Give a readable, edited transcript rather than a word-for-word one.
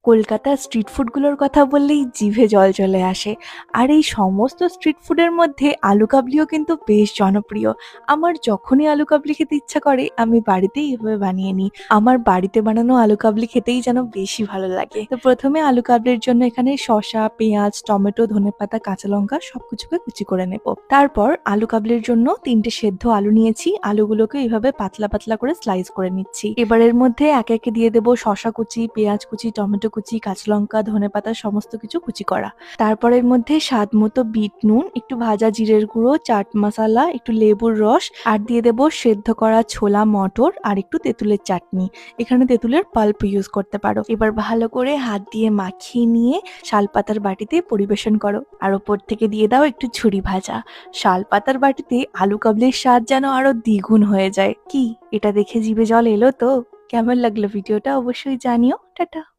কলকাতার স্ট্রিট ফুডগুলোর কথা বললেই জিভে জল চলে আসে। আর এই সমস্ত স্ট্রিট ফুডের মধ্যে আলু কাবলিও কিন্তু বেশ জনপ্রিয়। আমার যখনই আলু কাবলি খেতে ইচ্ছা করে আমি বাড়িতেই এভাবে বানিয়ে নিই। আমার বাড়িতে বানানো আলু কাবলি খেতেই যেন বেশি ভালো লাগে। তো প্রথমে আলু কাবলির জন্য এখানে শসা, পেঁয়াজ, টমেটো, ধনেপাতা, কাঁচা লঙ্কা সবকিছুকে কুচি করে নেব। তারপর আলু কাবলির জন্য ৩টে সেদ্ধ আলু নিয়েছি। আলুগুলোকে এইভাবে পাতলা পাতলা করে স্লাইস করে নিচ্ছি। এবার এর মধ্যে একে একে দিয়ে দেবো শসা কুচি, পেঁয়াজ কুচি, টমেটো কুচি, কাঁচা লঙ্কা, ধনেপাতা সমস্ত কিছু কুচি করা। তারপর এর মধ্যে স্বাদ মতো বিট নুন, একটু ভাজা জিরের গুঁড়ো, চাট মশলা, একটু লেবুর রস আর দিয়ে দেবো সেদ্ধ করা ছোলা মটর আর একটু তেঁতুলের চাটনি। এখানে তেঁতুলের পাল্প ইউজ করতে পারো। এবার ভালো করে হাত দিয়ে মাখিয়ে নিয়ে শালপাতার বাটিতে পরিবেশন করো। আর ওপর থেকে দিয়ে দাও একটু ঝুরি ভাজা। শালপাতার বাটিতে আলু কাবলির স্বাদ যেন আরো দ্বিগুণ হয়ে যায়। কি এটা দেখে জিভে জল এলো তো? কেমন লাগলো ভিডিওটা অবশ্যই জানিও। টাটা।